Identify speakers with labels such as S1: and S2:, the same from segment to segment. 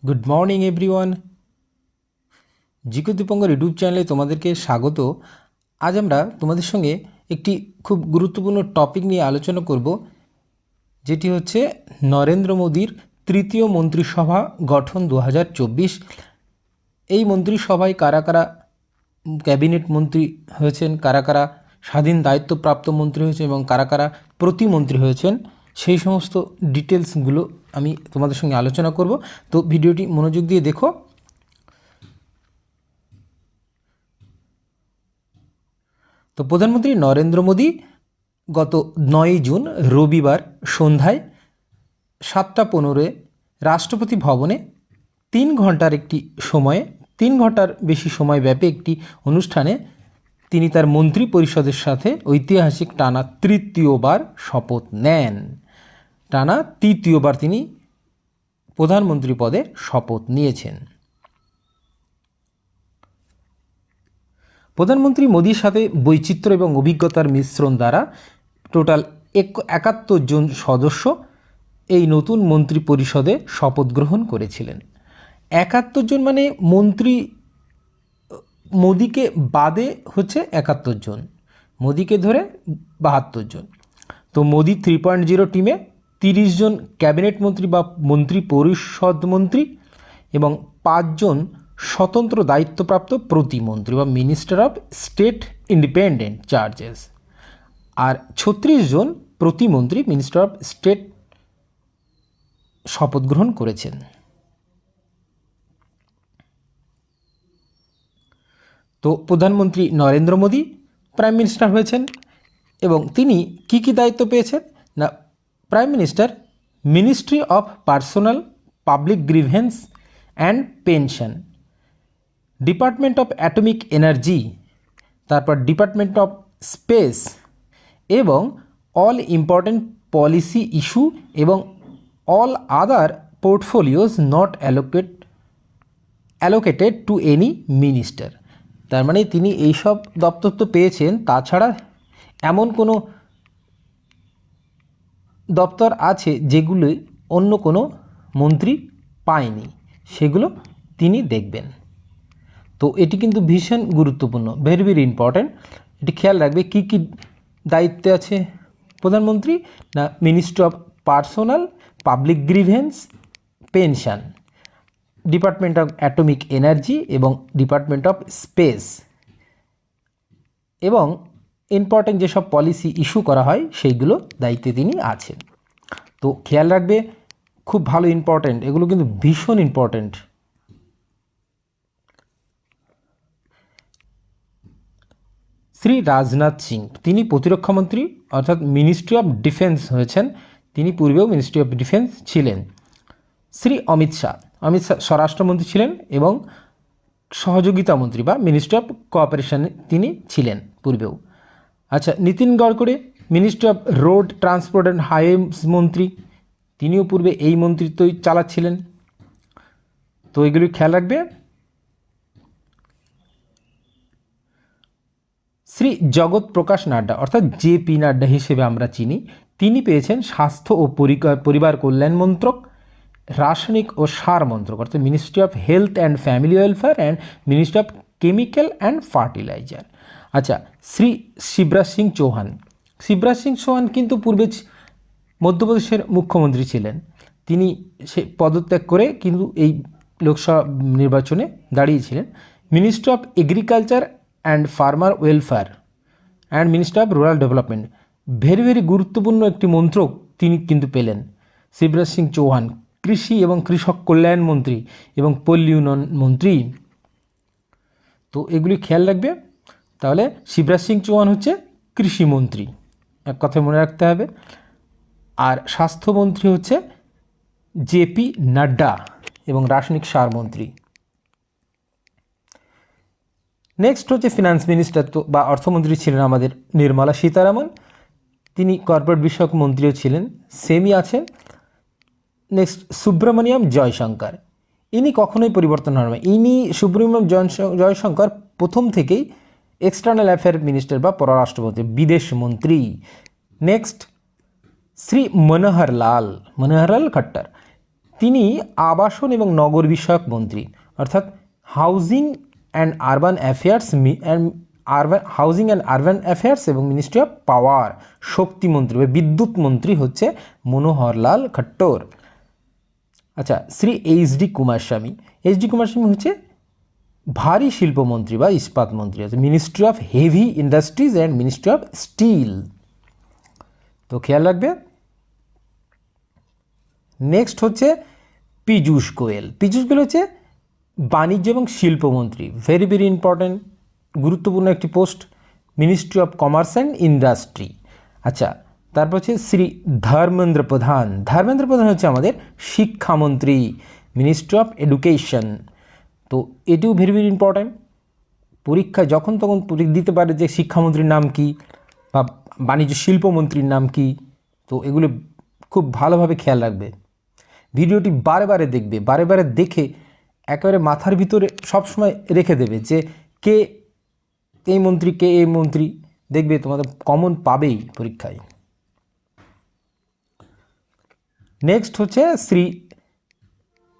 S1: Good morning everyone. GK Dipankar YouTube চ্যানেলে তোমাদেরকে স্বাগত। আজ আমরা তোমাদের সঙ্গে একটি খুব গুরুত্বপূর্ণ টপিক নিয়ে আলোচনা করব, যেটি হচ্ছে নরেন্দ্র মোদীর তৃতীয় মন্ত্রিসভা গঠন 2024। এই মন্ত্রিসভায় কারা কারা ক্যাবিনেট মন্ত্রী হয়েছেন, কারা কারা স্বাধীন দায়িত্বপ্রাপ্ত মন্ত্রী হয়েছেন এবং কারা কারা প্রতিমন্ত্রী হয়েছেন, সেই সমস্ত ডিটেলসগুলো আমি তোমাদের সঙ্গে আলোচনা করব। তো ভিডিওটি মনোযোগ দিয়ে দেখো। তো প্রধানমন্ত্রী নরেন্দ্র মোদী গত 9 জুন রবিবার সন্ধ্যায় 7:15 রাষ্ট্রপতি ভবনে 3 ঘন্টার একটি সময়ে 3 ঘন্টার বেশি সময় ব্যাপী একটি অনুষ্ঠানে তিনি তার মন্ত্রী পরিষদের সাথে ঐতিহাসিক টানা তৃতীয়বার শপথ নেন। টানা তৃতীয়বার তিনি প্রধানমন্ত্রী পদে শপথ নিয়েছেন। প্রধানমন্ত্রী মোদীর সাথে বৈচিত্র্য এবং অভিজ্ঞতার মিশ্রণ দ্বারা টোটাল 71 জন সদস্য এই নতুন মন্ত্রী পরিষদে শপথ গ্রহণ করেছিলেন। 71 জন মানে মন্ত্রী মোদীকে বাদে হচ্ছে 71 জন, মোদীকে ধরে 72 জন। তো মোদী 3.0 টিমে 30 জন ক্যাবিনেট মন্ত্রী বা মন্ত্রী পরিষদ মন্ত্রী এবং 5 জন স্বতন্ত্র দায়িত্বপ্রাপ্ত প্রতিমন্ত্রী বা minister of state independent charges, আর 36 জন প্রতিমন্ত্রী মিনিস্টার অফ স্টেট শপথ গ্রহণ করেছেন। তো প্রধানমন্ত্রী নরেন্দ্র মোদী প্রাইম মিনিস্টার হয়েছেন এবং তিনি কি কি দায়িত্ব পেয়েছেন না, prime minister, ministry of personal, public grievance and pension, department of atomic energy, তারপর ডিপার্টমেন্ট অফ স্পেস এবং অল ইম্পর্ট্যান্ট পলিসি ইস্যু এবং all other portfolios not allocated to any minister. তার মানে তিনি এইসব দপ্তর তো পেয়েছেন, তাছাড়া এমন কোনো দপ্তর আছে যেগুলো অন্য কোনো মন্ত্রী পায়নি, সেগুলো তিনি দেখবেন। তো এটি কিন্তু ভীষণ গুরুত্বপূর্ণ, ভেরি ভেরি ইম্পর্ট্যান্ট। এটি খেয়াল রাখবে কী কী দায়িত্বে আছে প্রধানমন্ত্রী না, ministry of personal, public grievance, pension, department of atomic energy এবং ডিপার্টমেন্ট অফ স্পেস, এবং ইম্পর্ট্যান্ট যেসব পলিসি ইস্যু করা হয় সেইগুলো দায়িত্বে তিনি আছেন। তো খেয়াল রাখবে, খুব ভালো ইম্পর্ট্যান্ট, এগুলো কিন্তু ভীষণ ইম্পর্ট্যান্ট। শ্রী রাজনাথ সিং, তিনি প্রতিরক্ষামন্ত্রী অর্থাৎ মিনিস্ট্রি অফ ডিফেন্স হয়েছেন, তিনি পূর্বেও মিনিস্ট্রি অফ ডিফেন্স ছিলেন। শ্রী অমিত শাহ স্বরাষ্ট্রমন্ত্রী ছিলেন এবং সহযোগিতা মন্ত্রী বা মিনিস্ট্রি অফ কোঅপারেশনে তিনি ছিলেন পূর্বেও। আচ্ছা, Nitin Gadkari, ministry of road transport and highways মন্ত্রী, তিনিও পূর্বে এই মন্ত্রিত্বই চালাচ্ছিলেন। তো এগুলি খেয়াল রাখবে। শ্রী জগৎ প্রকাশ নাড্ডা অর্থাৎ জেপি নাড্ডা হিসেবে আমরা চিনি, তিনি পেয়েছেন স্বাস্থ্য ও পরিবার কল্যাণ মন্ত্রক, রাসায়নিক ও সার মন্ত্রক অর্থাৎ ministry of health and family welfare and ministry of chemical and fertiliser. আচ্ছা, শ্রী শিবরাজ সিং চৌহান, শিবরাজ সিং চৌহান কিন্তু পূর্বে মধ্যপ্রদেশের মুখ্যমন্ত্রী ছিলেন, তিনি সে পদত্যাগ করে কিন্তু এই লোকসভা নির্বাচনে দাঁড়িয়েছিলেন। Ministry of agriculture and farmer welfare and ministry of rural development, very very গুরুত্বপূর্ণ একটি মন্ত্রক তিনি কিন্তু পেলেন শিবরাজ সিং চৌহান, কৃষি এবং কৃষক কল্যাণ মন্ত্রী এবং পল্লী উন্নয়ন মন্ত্রী। তো এগুলি খেয়াল রাখবে। তাহলে শিবরাজ সিং চৌহান হচ্ছে কৃষিমন্ত্রী, এক কথায় মনে রাখতে হবে। আর স্বাস্থ্যমন্ত্রী হচ্ছে জেপি নাড্ডা এবং রাসায়নিক সার মন্ত্রী। নেক্সট হচ্ছে ফিনান্স মিনিস্টার তো বা অর্থমন্ত্রী ছিলেন আমাদের নির্মলা সীতারামন, তিনি কর্পোরেট বিষয়ক মন্ত্রীও ছিলেন, সেমই আছেন। নেক্সট সুব্রমণিয়াম জয়শঙ্কর, ইনি কখনোই পরিবর্তন হন না, ইনি সুব্রমণিয়াম জয়শঙ্কর প্রথম থেকেই এক্সটার্নাল অ্যাফেয়ার মিনিস্টার বা পররাষ্ট্রমন্ত্রী, বিদেশ মন্ত্রী। নেক্সট শ্রী মনোহরলাল খট্টার, তিনি আবাসন এবং নগর বিষয়ক মন্ত্রী, অর্থাৎ housing and urban affairs housing and urban affairs এবং মিনিস্ট্রি অফ পাওয়ার, শক্তিমন্ত্রী বা বিদ্যুৎ মন্ত্রী হচ্ছে মনোহরলাল খট্টর। আচ্ছা, শ্রী এইচ.ডি. কুমারস্বামী। এইচ.ডি. কুমারস্বামী হচ্ছে ভারী শিল্পমন্ত্রী বা ইস্পাত মন্ত্রী, আছে ministry of heavy industries and ministry of steel. তো খেয়াল রাখবে। নেক্সট হচ্ছে পীযূষ গোয়েল। পীযূষ গোয়েল হচ্ছে বাণিজ্য এবং শিল্পমন্ত্রী, ভেরি ভেরি ইম্পর্ট্যান্ট, গুরুত্বপূর্ণ একটি post, ministry of commerce and industry. আচ্ছা, তারপর হচ্ছে শ্রী ধর্মেন্দ্র প্রধান। ধর্মেন্দ্র প্রধান হচ্ছে আমাদের শিক্ষামন্ত্রী, মিনিস্ট্রি অফ এডুকেশন। তো এটিও ভেরি ভেরি ইম্পর্ট্যান্ট, পরীক্ষায় যখন তখন দিতে পারে যে শিক্ষামন্ত্রীর নাম কি বা বাণিজ্য শিল্পমন্ত্রীর নাম কি। তো এগুলো খুব ভালোভাবে খেয়াল রাখবে, ভিডিওটি বারে বারে দেখবে, বারে বারে দেখে একেবারে মাথার ভিতরে সবসময় রেখে দেবে যে কে এই মন্ত্রী, কে এই মন্ত্রী, দেখবে তোমাদের কমন পাবেই পরীক্ষায়। নেক্সট হচ্ছে শ্রী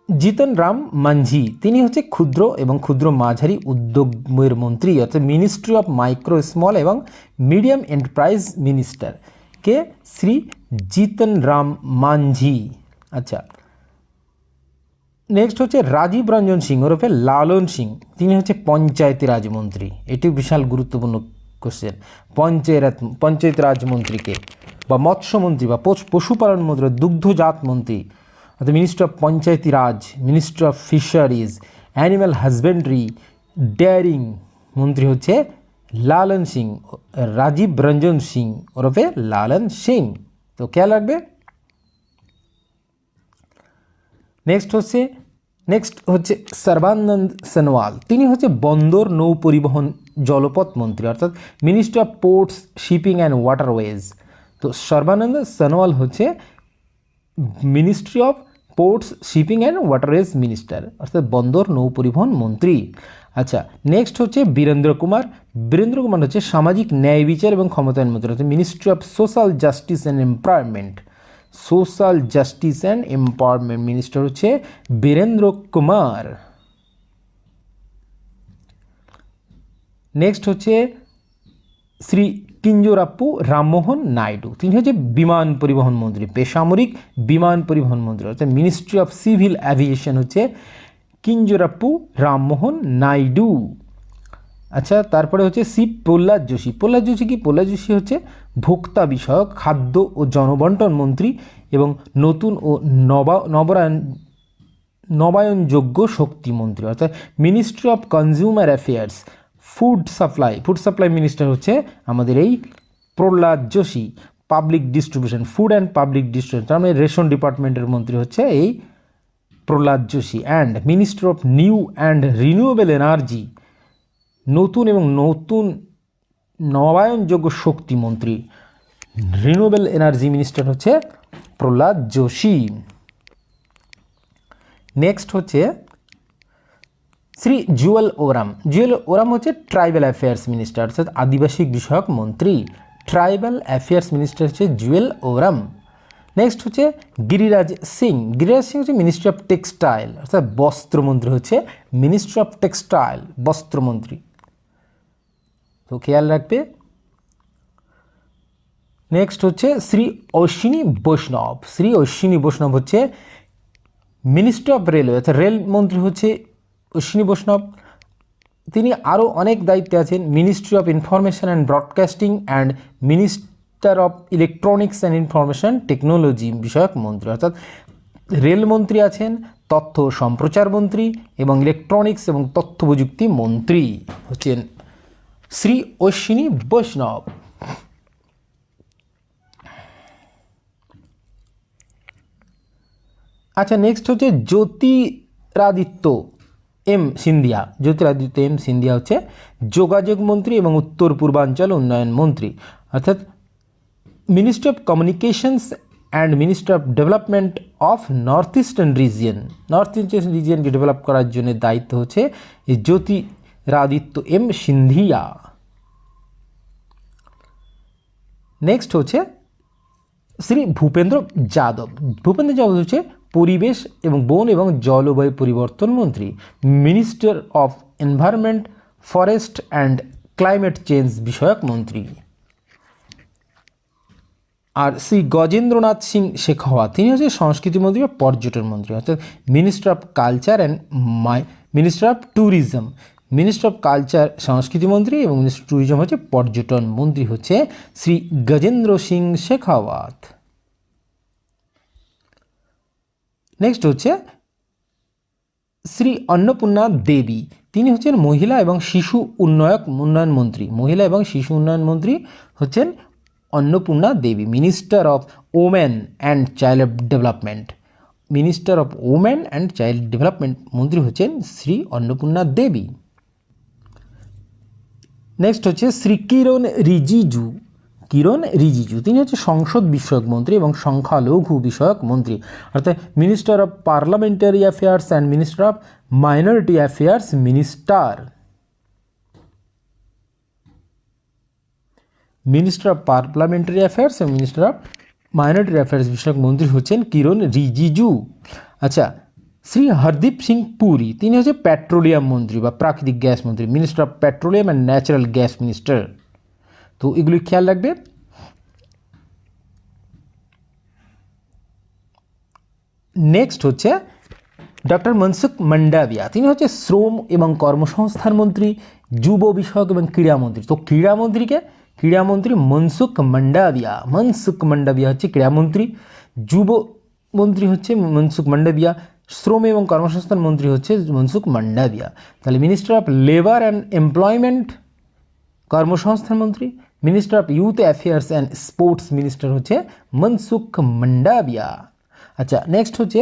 S1: জিতন রাম মাঞ্ঝি। তিনি হচ্ছে ক্ষুদ্র এবং ক্ষুদ্র মাঝারি উদ্যোগের মন্ত্রী, অর্থাৎ মিনিস্ট্রি অফ মাইক্রো স্মল এবং মিডিয়াম এন্টারপ্রাইজ মিনিস্টার, কে শ্রী জিতন রাম মাঞ্ঝি। আচ্ছা, নেক্সট হচ্ছে রাজীব রঞ্জন সিং ওরফে লালন সিং। তিনি হচ্ছে পঞ্চায়েতি রাজ মন্ত্রী, এটিও বিশাল গুরুত্বপূর্ণ কোশ্চেন। পঞ্চায়েত রাজ মন্ত্রীকে বা মৎস্যমন্ত্রী বা পশুপালন মন্ত্রী, দুগ্ধজাত মন্ত্রী, অর্থাৎ ministry of Panchayati Raj, ministry of fisheries, animal husbandry, daring মন্ত্রী হচ্ছে লালন সিং, রাজীব রঞ্জন সিং ওরফে লালন সিং। তো খেয়াল রাখবে। নেক্সট হচ্ছে সর্বানন্দ সোনোয়াল। তিনি হচ্ছে বন্দর, নৌ পরিবহন, জলপথ মন্ত্রী, অর্থাৎ ministry of ports, shipping and waterways. তো সর্বানন্দ সোনোয়াল হচ্ছে ministry of ports, shipping and waterways minister, অর্থাৎ বন্দর, নৌ পরিবহন মন্ত্রী। আচ্ছা, নেক্সট হচ্ছে বীরেন্দ্র কুমার। বীরেন্দ্র কুমার হচ্ছে সামাজিক ন্যায় বিচার এবং ক্ষমতায়ন মন্ত্রী, অর্থাৎ ministry of social justice and empowerment. Social justice and empowerment minister হচ্ছে বীরেন্দ্র কুমার। নেক্সট হচ্ছে শ্রী কিঞ্জরাপ্পু রামমোহন নাইডু। তিনি হচ্ছে বিমান পরিবহন মন্ত্রী, বেসামরিক বিমান পরিবহন মন্ত্রী, অর্থাৎ মিনিস্ট্রি অফ সিভিল অ্যাভিয়েশন হচ্ছে কিঞ্জরাপ্পু রামমোহন নাইডু। আচ্ছা, তারপরে হচ্ছে শ্রী প্রহ্লাদ যোশী। প্রহ্লাদ যোশী কি? প্রহ্লাদ যোশী হচ্ছে ভোক্তা বিষয়ক, খাদ্য ও জনবন্টন মন্ত্রী এবং নতুন ও নবায়নযোগ্য শক্তি মন্ত্রী, অর্থাৎ ministry of consumer affairs, food supply minister হচ্ছে আমাদের এই Prahlad Joshi. Public distribution, food and public distribution, তার মানে রেশন ডিপার্টমেন্টের মন্ত্রী হচ্ছে এই Prahlad Joshi. And minister of new and renewable energy, নতুন এবং নবায়নযোগ্য শক্তি মন্ত্রী, রিনিউয়েবল এনার্জি মিনিস্টার হচ্ছে প্রহ্লাদ যোশী। নেক্সট হচ্ছে শ্রী জুয়েল ওরাম। জুয়েল ওরাম হচ্ছে ট্রাইবাল অ্যাফেয়ার্স মিনিস্টার, অর্থাৎ আদিবাসী বিষয়ক মন্ত্রী। ট্রাইবাল অ্যাফেয়ার্স মিনিস্টার হচ্ছে জুয়েল ওরাম। নেক্সট হচ্ছে গিরিরাজ সিং। গিরিরাজ সিং হচ্ছে মিনিস্ট্রি অফ টেক্সটাইল, অর্থাৎ বস্ত্রমন্ত্রী হচ্ছে মিনিস্ট্রি অফ টেক্সটাইল, বস্ত্রমন্ত্রী। তো খেয়াল রাখবে। নেক্সট হচ্ছে শ্রী অশ্বিনী বৈষ্ণব। শ্রী অশ্বিনী বৈষ্ণব হচ্ছে মিনিস্ট্রি অফ রেলওয়ে, অর্থাৎ রেল মন্ত্রী হচ্ছে অশ্বিনী বৈষ্ণব। তিনি আরও অনেক দায়িত্বে আছেন, ministry of information and broadcasting and minister of electronics and information technology বিষয়ক মন্ত্রী, অর্থাৎ রেলমন্ত্রী আছেন, তথ্য সম্প্রচার মন্ত্রী এবং ইলেকট্রনিক্স এবং তথ্য প্রযুক্তি মন্ত্রী হচ্ছেন শ্রী অশ্বিনী বৈষ্ণব। আচ্ছা, নেক্সট হচ্ছে জ্যোতিরাদিত্য এম সিন্ধিয়া। জ্যোতিরাদিত্য এম সিন্ধিয়া হচ্ছে যোগাযোগ মন্ত্রী এবং উত্তর পূর্বাঞ্চল উন্নয়ন মন্ত্রী, অর্থাৎ ministry of communications and ministry of development of north eastern region. North eastern রিজিয়নকে ডেভেলপ করার জন্য দায়িত্ব হচ্ছে এই জ্যোতিরাদিত্য এম সিন্ধিয়া। নেক্সট হচ্ছে শ্রী ভূপেন্দ্র যাদব। ভূপেন্দ্র যাদব হচ্ছে পরিবেশ এবং বন এবং জলবায়ু পরিবর্তন মন্ত্রী, minister of environment, forest and climate change বিষয়ক মন্ত্রী। আর শ্রী গজেন্দ্রনাথ সিং শেখাওয়াত, তিনি হচ্ছে সংস্কৃতি মন্ত্রী বা পর্যটন মন্ত্রী, অর্থাৎ minister of culture and minister of tourism. Minister of culture সংস্কৃতি মন্ত্রী এবং মিনিস্টার অফ ট্যুরিজম হচ্ছে পর্যটন মন্ত্রী হচ্ছে শ্রী গজেন্দ্র সিং শেখাওয়াত। নেক্সট হচ্ছে শ্রী অন্নপূর্ণা দেবী, তিনি হচ্ছেন মহিলা এবং শিশু উন্নয়ন মন্ত্রী। মহিলা এবং শিশু উন্নয়ন মন্ত্রী হচ্ছেন Annapurna Devi. Minister of women and child development, minister of women and child development মন্ত্রী হচ্ছেন শ্রী অন্নপূর্ণা দেবী। নেক্সট হচ্ছে শ্রী কিরণ রিজিজু। কিরণ রিজিজু, তিনি হচ্ছে সংসদ বিষয়ক মন্ত্রী এবং সংখ্যালঘু বিষয়ক মন্ত্রী, অর্থাৎ minister of parliamentary affairs and minister of minority affairs minister. Minister of parliamentary affairs এবং মিনিস্টার অফ মাইনরিটি অ্যাফেয়ার্স বিষয়ক মন্ত্রী হচ্ছেন কিরণ রিজিজু। আচ্ছা, শ্রী হরদীপ সিং পুরী, তিনি হচ্ছে পেট্রোলিয়াম মন্ত্রী বা প্রাকৃতিক গ্যাস মন্ত্রী, minister of petroleum and natural gas minister. তো এগুলি খেয়াল রাখবে। নেক্সট হচ্ছে ডক্টর মনসুখ মান্ডাভিয়া, তিনি হচ্ছে শ্রম এবং কর্মসংস্থান মন্ত্রী, যুব বিষয়ক এবং ক্রীড়ামন্ত্রী। তো ক্রীড়ামন্ত্রী মনসুখ মান্ডাভিয়া। মনসুখ মান্ডাভিয়া হচ্ছে ক্রীড়ামন্ত্রী, যুব মন্ত্রী হচ্ছে মনসুখ মান্ডাভিয়া, শ্রম এবং কর্মসংস্থান মন্ত্রী হচ্ছে মনসুখ মান্ডাভিয়া। তাহলে minister of labour and employment কর্মসংস্থান মন্ত্রী, minister of youth affairs and sports minister হচ্ছে মনসুখ মান্ডাভিয়া। আচ্ছা, নেক্সট হচ্ছে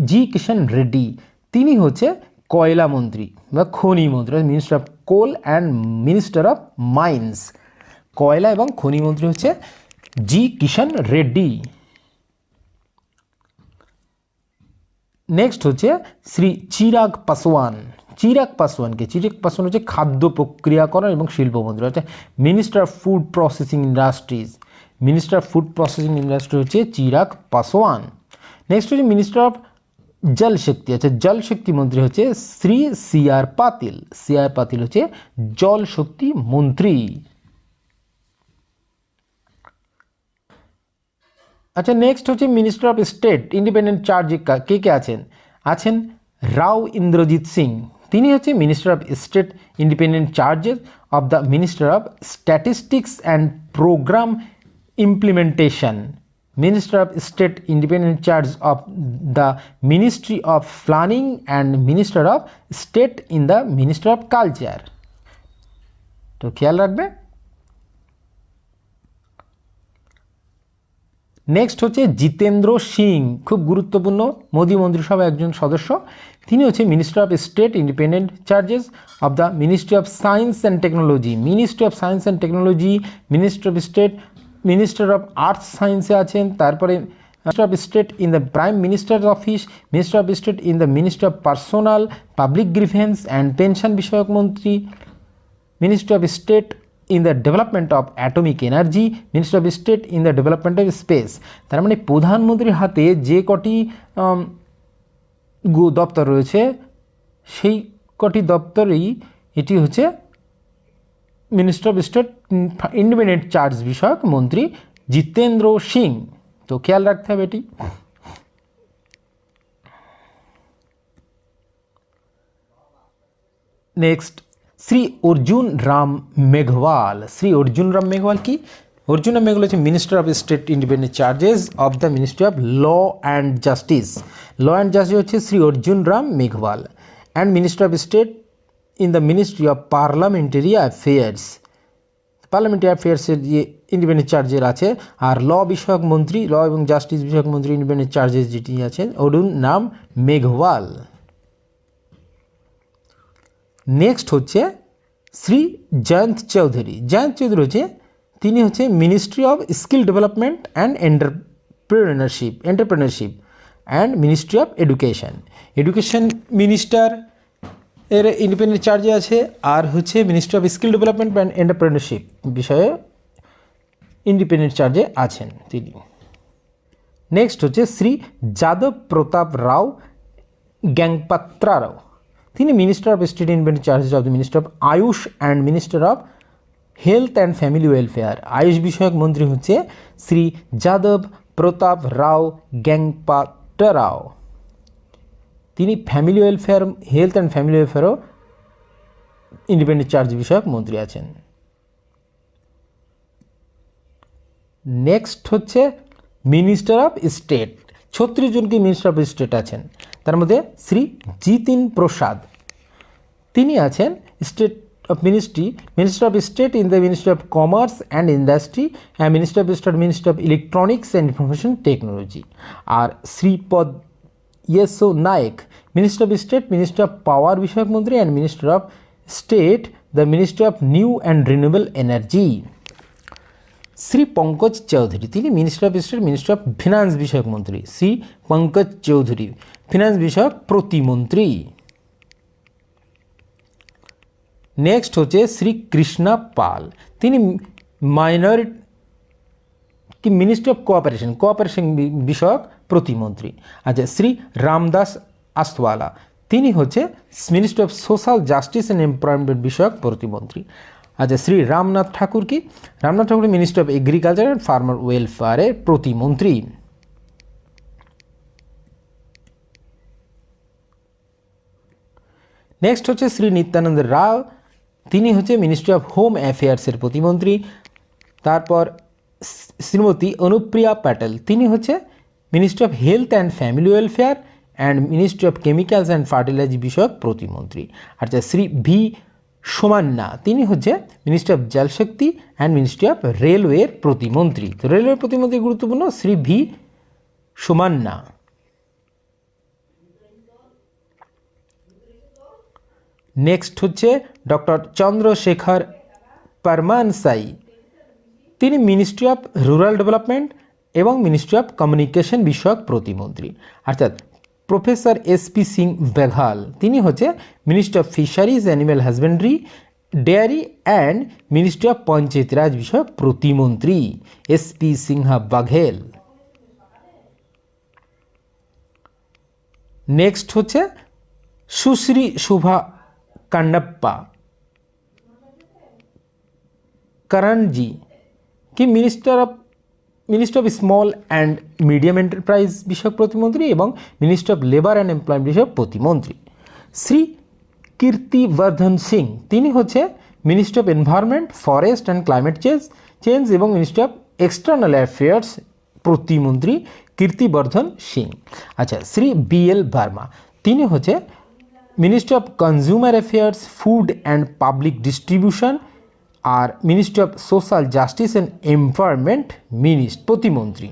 S1: জি কিষণ রেড্ডি, তিনি হচ্ছে কয়লা মন্ত্রী বা খনি মন্ত্রী, minister of coal and minister of mines. কয়লা এবং খনি মন্ত্রী হচ্ছে জি কিষণ রেড্ডি। নেক্সট হচ্ছে শ্রী চিরাগ পাসওয়ান। চিরাগ পাসওয়ান হচ্ছে খাদ্য প্রক্রিয়াকরণ এবং শিল্প মন্ত্রী, অর্থাৎ minister of food processing industries. Minister of food processing industry হচ্ছে চিরাগ পাসওয়ান। নেক্সট হচ্ছে মিনিস্টার অফ জলশক্তি, আচ্ছা জলশক্তি মন্ত্রী হচ্ছে শ্রী সি আর পাতিল। সি আর পাতিল হচ্ছে জল শক্তি মন্ত্রী। আচ্ছা, নেক্সট হচ্ছে মিনিস্টার অফ স্টেট ইন্ডিপেন্ডেন্ট চার্জে কে কে আছেন রাও ইন্দ্রজিৎ সিং, তিনি হচ্ছে minister of state independent charges of the minister of statistics and programme implementation, minister of state independent charge of the ministry of planning and minister of state in the minister of culture. তো খেয়াল রাখবে। Next হচ্ছে জিতেন্দ্র সিং, খুব গুরুত্বপূর্ণ মোদী মন্ত্রিসভার একজন সদস্য, তিনি হচ্ছে minister of state independent charges of the ministry of science and technology, ministry of science and technology, minister of state, minister of arts সায়েন্সে আছেন, তারপরে minister of state in the prime minister office, minister of state in the ministry of personal public grievance and pension বিষয়ক মন্ত্রী, ministry of state in the development of atomic energy, minister of state in the development of speech. তার মানে প্রধানমন্ত্রীর হাতে যে কটি দপ্তর রয়েছে সেই কটি দপ্তরেই এটি হচ্ছে minister of state independent charge বিষয়ক মন্ত্রী জিতেন্দ্র সিং। তো খেয়াল রাখতে হবে এটি। নেক্সট শ্রী অর্জুন রাম মেঘওয়াল। শ্রী অর্জুন রাম মেঘওয়াল কি? অর্জুন রাম মেঘওয়াল হচ্ছে minister of state independent charges of the ministry of law and justice. Law and justice হচ্ছে Shri Arjun Ram Meghwal, and minister of state in the ministry of parliamentary অ্যাফেয়ার্স। পার্লামেন্টারি অ্যাফেয়ার্সের যে ইন্ডিপেন্ডেন্ট চার্জের আছে, আর ল বিষয়ক মন্ত্রী, ল এবং জাস্টিস বিষয়ক মন্ত্রী ইন্ডিপেন্ডেন্ট চার্জেস যেটি আছেন অর্জুন রাম মেঘওয়াল। নেক্সট হচ্ছে শ্রী জয়ন্ত চৌধুরী। জয়ন্ত চৌধুরী হচ্ছে তিনি হচ্ছে ministry of skill development and entrepreneurship and ministry of education. Education minister এর ইন্ডিপেন্ডেন্ট চার্জে আছে, আর হচ্ছে ministry of skill development and entrepreneurship বিষয়ে ইন্ডিপেন্ডেন্ট চার্জে আছেন তিনি। নেক্সট হচ্ছে শ্রী যাদব প্রতাপ রাও গ্যাংপাত্রা রাও, তিনি minister of state independent charges of the minister of Ayush and minister of health and family welfare. Ayush বিষয়ক মন্ত্রী হচ্ছে শ্রী যাদব প্রতাপ রাও গ্যাংপাত্রা রাও, তিনি family welfare, health and family ওয়েলফেয়ারও ইন্ডিপেন্ডেন্ট চার্জ বিষয়ক মন্ত্রী আছেন। নেক্সট হচ্ছে মিনিস্টার অফ স্টেট, 36 জনকে মিনিস্টার অফ স্টেট আছেন, তার মধ্যে শ্রী জিতিন প্রসাদ, তিনি আছেন state of minister of state in the ministry of commerce and industry and minister of state ministry of electronics and information technology. আর Shripad Yesso Naik, minister of state ministry of power বিষয়ক মন্ত্রী and minister of state the ministry of new and renewable energy. Shri Pankaj Chaudhary, তিনি minister of state minister of finance বিষয়ক মন্ত্রী। Shri Pankaj Chowdhury finance বিষয়ক প্রতিমন্ত্রী। Next হচ্ছে শ্রী কৃষ্ণা পাল, তিনি মাইনরিটি মিনিস্ট্রি অফ কোঅপারেশন বিষয়ক প্রতিমন্ত্রী। আচ্ছা, শ্রী রামদাস আস্তওয়ালা, তিনি হচ্ছে ministry of social justice and employment বিষয়ক প্রতিমন্ত্রী। আচ্ছা, শ্রী রামনাথ ঠাকুর কি? Ramnath Thakur ministry of agriculture and farmer ওয়েলফেয়ারের প্রতিমন্ত্রী। নেক্সট হচ্ছে শ্রী নিত্যানন্দ রাও, তিনি হচ্ছে মিনিস্ট্রি অফ হোম অ্যাফেয়ার্সের প্রতিমন্ত্রী। তারপর শ্রীমতী অনুপ্রিয়া প্যাটেল, তিনি হচ্ছে ministry of health and family welfare and ministry of chemicals and fertiliser বিষয়ক প্রতিমন্ত্রী। আচ্ছা, শ্রী ভি সোমান্না, তিনি হচ্ছে ministry of Jal Shakti and ministry of রেলওয়ের প্রতিমন্ত্রী। তো রেলওয়ের প্রতিমন্ত্রী গুরুত্বপূর্ণ শ্রী ভি সোমান্না। নেক্সট হচ্ছে ডক্টর চন্দ্রশেখর পারমানসাই, তিনি মিনিস্ট্রি অফ রুরাল ডেভেলপমেন্ট এবং মিনিস্ট্রি অফ কমিউনিকেশন বিষয়ক প্রতিমন্ত্রী। অর্থাৎ প্রফেসর এসপি সিং বেঘাল, তিনি হচ্ছে ministry of fisheries animal husbandry dairy and ministry of panchayat রাজ বিষয়ক প্রতিমন্ত্রী এসপি সিংহা বাঘেল। নেক্সট হচ্ছে সুশ্রী শোভা কান্নাপ্পা করণজি, কি ministry of small and medium enterprise বিষয়ক প্রতিমন্ত্রী এবং ministry of labour and employment বিষয়ক প্রতিমন্ত্রী। শ্রী কীর্তিবর্ধন সিং, তিনি হচ্ছে ministry of environment forest and climate change এবং মিনিস্ট্রি অফ এক্সটার্নাল অ্যাফেয়ার্স প্রতিমন্ত্রী কীর্তিবর্ধন সিং। আচ্ছা, শ্রী বি এল ভার্মা, তিনি হচ্ছে ministry of consumer affairs food and public distribution আর ministry of social justice and empowerment প্রতিমন্ত্রী।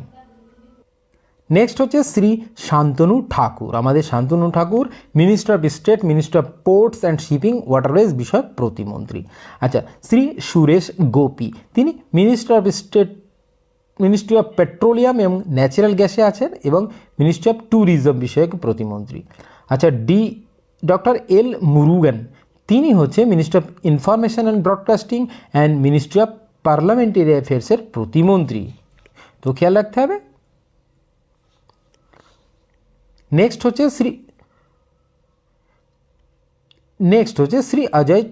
S1: নেক্সট হচ্ছে শ্রী শান্তনু ঠাকুর, আমাদের Shantanu Thakur minister of state ministry of ports and shipping waterways বিষয়ক প্রতিমন্ত্রী। আচ্ছা, শ্রী সুরেশ গোপী, তিনি minister of state ministry of petroleum এবং ন্যাচারাল গ্যাসে আছেন এবং মিনিস্ট্রি অফ ট্যুরিজম বিষয়ক প্রতিমন্ত্রী। আচ্ছা, ডক্টর এল মুরুগান, তিনি হচ্ছে ministry of information and broadcasting and ministry of parliamentary অ্যাফেয়ার্সের প্রতিমন্ত্রী। তো খেয়াল রাখতে হবে। নেক্সট হচ্ছে শ্রী অজয়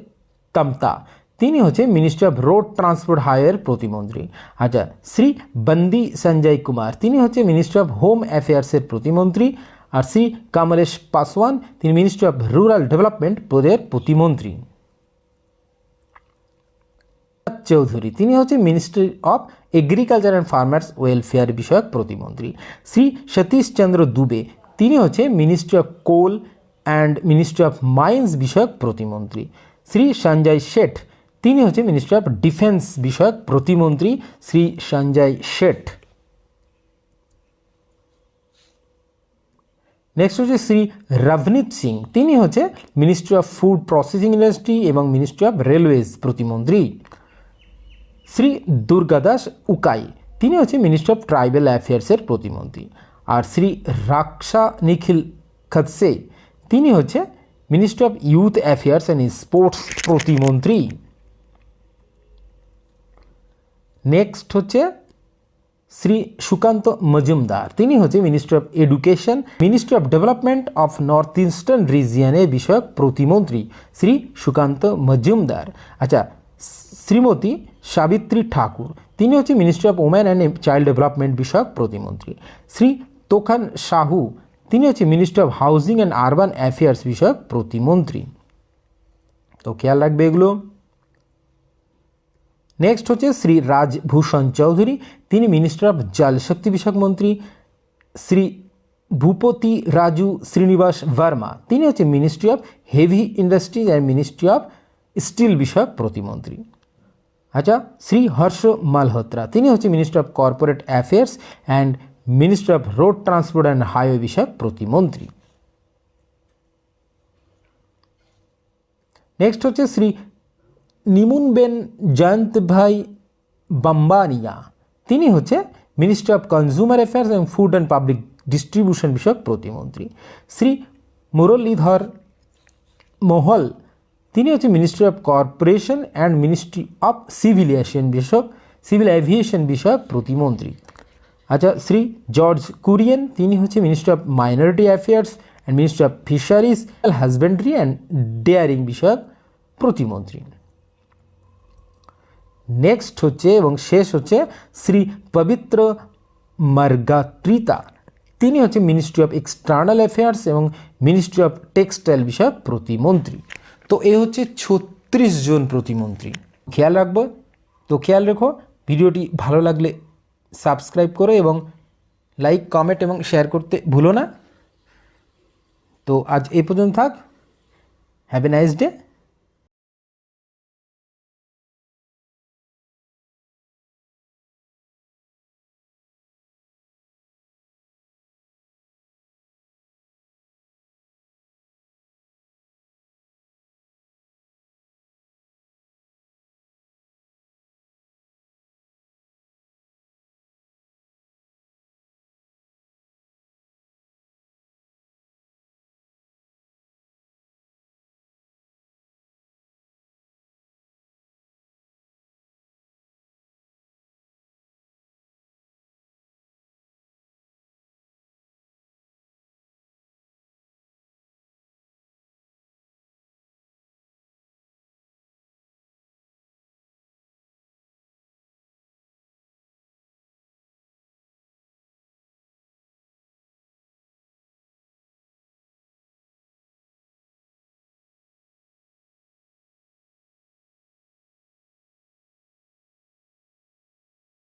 S1: তমতা, তিনি হচ্ছে মিনিস্ট্রি অফ রোড ট্রান্সপোর্ট হাইওয়ের প্রতিমন্ত্রী। আচ্ছা, শ্রী বন্দি সঞ্জয় কুমার, তিনি হচ্ছে মিনিস্ট্রি অফ হোম অ্যাফেয়ার্সের প্রতিমন্ত্রী। আর শ্রী কমলেশ পাসওয়ান, তিনি মিনিস্ট্রি অফ রুরাল ডেভেলপমেন্ট পদের প্রতিমন্ত্রী। চৌধুরী, তিনি হচ্ছে ministry of agriculture and farmers welfare বিষয়ক প্রতিমন্ত্রী। শ্রী সতীশ চন্দ্র দুবে, তিনি হচ্ছে ministry of coal and ministry of mines বিষয়ক প্রতিমন্ত্রী। শ্রী সঞ্জয় শেঠ, তিনি হচ্ছে মিনিস্ট্রি অফ ডিফেন্স বিষয়ক প্রতিমন্ত্রী শ্রী সঞ্জয় শেঠ। নেক্সট হচ্ছে শ্রী রভনীত সিং, তিনি হচ্ছে ministry of food processing industry এবং মিনিস্ট্রি অফ রেলওয়েজ প্রতিমন্ত্রী। শ্রী দুর্গাদাস উকাই, তিনি হচ্ছে মিনিস্ট্রি অফ ট্রাইবাল অ্যাফেয়ার্সের প্রতিমন্ত্রী। আর শ্রী রাক্ষা নিখিল খদসে, তিনি হচ্ছে ministry of youth affairs and sports প্রতিমন্ত্রী। নেক্সট হচ্ছে শ্রী সুকান্ত মজুমদার, তিনি হচ্ছে ministry of education, ministry of development of north eastern রিজিয়নের বিষয়ক প্রতিমন্ত্রী শ্রী সুকান্ত মজুমদার। আচ্ছা, শ্রীমতী সাবিত্রী ঠাকুর, তিনি হচ্ছে ministry of women and child development বিষয়ক প্রতিমন্ত্রী। শ্রী তোখান সাহু, তিনি হচ্ছে ministry of housing and urban affairs বিষয়ক প্রতিমন্ত্রী। তো খেয়াল রাখবে এগুলো। নেক্সট হচ্ছে শ্রী রাজভূষণ চৌধুরী, তিনি মিনিস্টার অফ জল শক্তি বিষয়ক মন্ত্রী। শ্রী ভূপতি রাজু শ্রীনিবাস ভার্মা, তিনি হচ্ছে ministry of heavy industries and ministry of steel বিষয়ক প্রতিমন্ত্রী। আচ্ছা, শ্রী হর্ষ মালহোত্রা, তিনি হচ্ছে minister of corporate affairs and ministry of road transport and highway বিষয়ক প্রতিমন্ত্রী। নেক্সট হচ্ছে শ্রী নিমুনবেন জয়ন্তভাই বাম্বানিয়া, তিনি হচ্ছে মিনিস্ট্রি অফ কনজিউমার অ্যাফেয়ার্স এবং ফুড অ্যান্ড পাবলিক ডিস্ট্রিবিউশন বিষয়ক প্রতিমন্ত্রী। শ্রী মুরলীধর মোহল, তিনি হচ্ছে ministry of corporation and ministry of civil aviation বিষয়ক প্রতিমন্ত্রী। আচ্ছা, শ্রী জর্জ কুরিয়েন, তিনি হচ্ছে ministry of minority affairs and ministry of fisheries, husbandry and daring বিষয়ক প্রতিমন্ত্রী। নেক্সট হচ্ছে এবং শেষ হচ্ছে শ্রী পবিত্র মার্গাট্রিতা, তিনি হচ্ছে মিনিস্ট্রি অফ এক্সটার্নাল অ্যাফেয়ার্স এবং মিনিস্ট্রি অফ টেক্সটাইল বিষয়ক প্রতিমন্ত্রী। তো এ হচ্ছে 36 জন প্রতিমন্ত্রী। খেয়াল রাখবো। তো খেয়াল রেখো, ভিডিওটি ভালো লাগলে সাবস্ক্রাইব করো এবং লাইক, কমেন্ট এবং শেয়ার করতে ভুলো না। তো আজ এই পর্যন্ত থাক। Have a nice day.